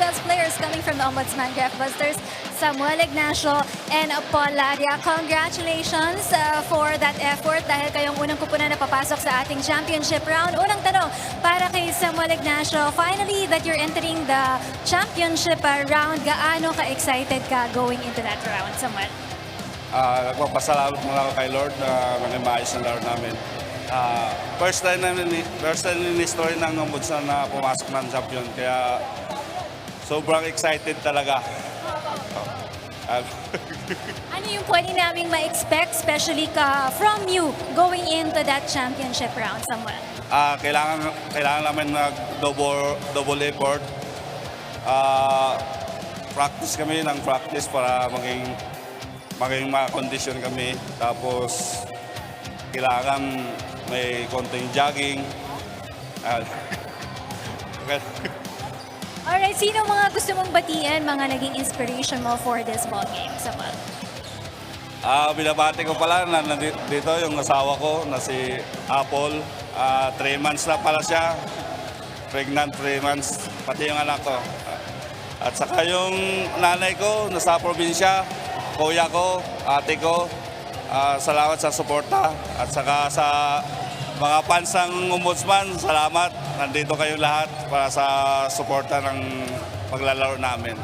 best players coming from the Ombudsman Graph Busters, Samuel Ignacio and Paul Ladia. Congratulations for that effort dahil kayong unang kupunan na papasok sa ating championship round. Unang tanong para kay Samuel Ignacio, finally that you're entering the championship round, gaano ka-excited ka going into that round, Samuel? Nagpapasalamat muna ako kay Lord na maging maayos ng laro namin. First time in history ng Ombudsman na pumasok ng champion. Kaya sobrang excited talaga. Ano yung pwede namin ma-expect, especially from you going into that championship round, Samuel? Kailangan namin double effort. Practice kami ng practice para maging ma-condition kami. Tapos kailangan may konting jogging. Alright, sino mga gusto mong batiin, mga naging inspiration mo for this ball game, Samuel? Binabati ko pala na dito yung asawa ko na si Apple. 3 months na pala siya. Pregnant 3 months. Pati yung anak ko. At saka yung nanay ko nasa probinsya, kuya ko, ate ko. Salamat sa suporta. At saka sa mga fans ng Ombudsman, salamat. Nandito kayong lahat para sa suporta ng paglalaro namin.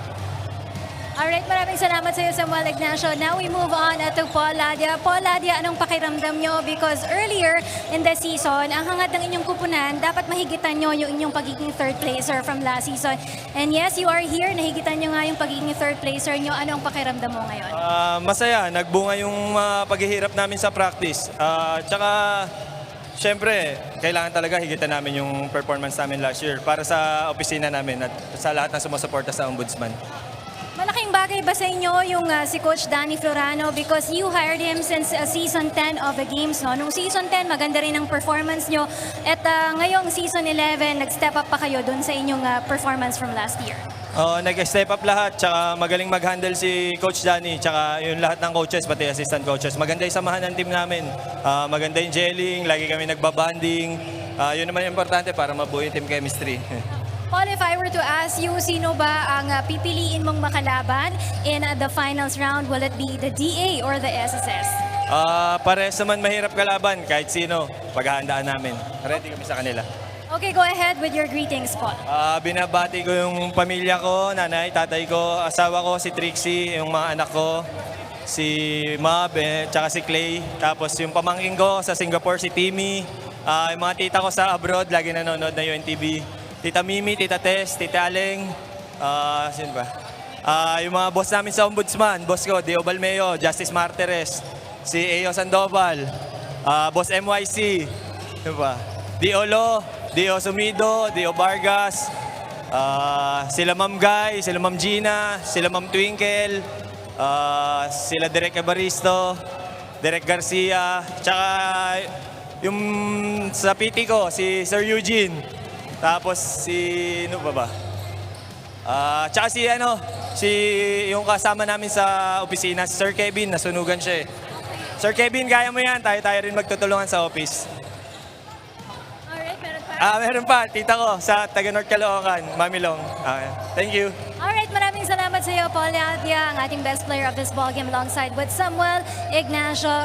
Alright, maraming salamat sa iyo, Samuel Ignacio. Now we move on to Paul Ladia. Paul Ladia, anong pakiramdam nyo? Because earlier in the season, ang hangad ng inyong kupunan, dapat mahigitan nyo yung inyong pagiging third placer from last season. And yes, you are here. Nahigitan nyo nga yung pagiging third placer nyo. Ano ang pakiramdam mo ngayon? Masaya. Nagbunga yung paghihirap namin sa practice. Tsaka, syempre, kailangan talaga higitan namin yung performance namin last year para sa opisina namin at sa lahat ng sumusuporta sa Ombudsman. Malaking bagay ba sa inyo yung si Coach Danny Florano because you hired him since season 10 of the games, no? Nung season 10, maganda rin ang performance nyo. At ngayong season 11, nag-step up pa kayo dun sa inyong performance from last year. Nag-step up lahat, tsaka magaling mag-handle si Coach Danny, tsaka yung lahat ng coaches, pati assistant coaches. Maganda yung samahan ng team namin. Maganda yung gelling, lagi kami nagbabanding. Yun naman yung importante para mabuo yung team chemistry. Paul, if I were to ask you, sino ba ang pipiliin mong makalaban in the finals round? Will it be the DA or the SSS? Parehas naman mahirap kalaban, kahit sino, paghahandaan namin. Ready kami sa kanila. Okay, go ahead with your greetings, Paul. Binabati ko yung pamilya ko, nanay, tatay ko, asawa ko, si Trixie, yung mga anak ko, si Mab, tsaka si Clay. Tapos yung pamangkin ko sa Singapore, si Timmy. Yung mga tita ko sa abroad, lagi nanonood na UNTV. Tita Mimi, Tita Tess, Tita Aleng, sino ba? Yung mga boss namin sa Ombudsman, boss ko, Dio Balmeo, Justice Martires, si Eo Sandoval, boss MYC, sino ba? Dio Lo, Dio Sumido, Dio Vargas, sila Ma'am Guy, sila Ma'am Gina, sila Ma'am Twinkle, sila Derek Evaristo, Derek Garcia, tsaka yung sa PT ko, si Sir Eugene. Tapos si ano ba? Tsaka si yung kasama namin sa opisina, si Sir Kevin, nasunugan siya eh. Sir Kevin, kaya mo yan. Tayo rin magtutulungan sa office. Alright, meron pa? Meron pa, tita ko sa taga North Caloocan, Mami Long. Thank you. Alright, maraming salamat sa iyo, Paul Ladia, ang ating best player of this ballgame alongside with Samuel Ignacio.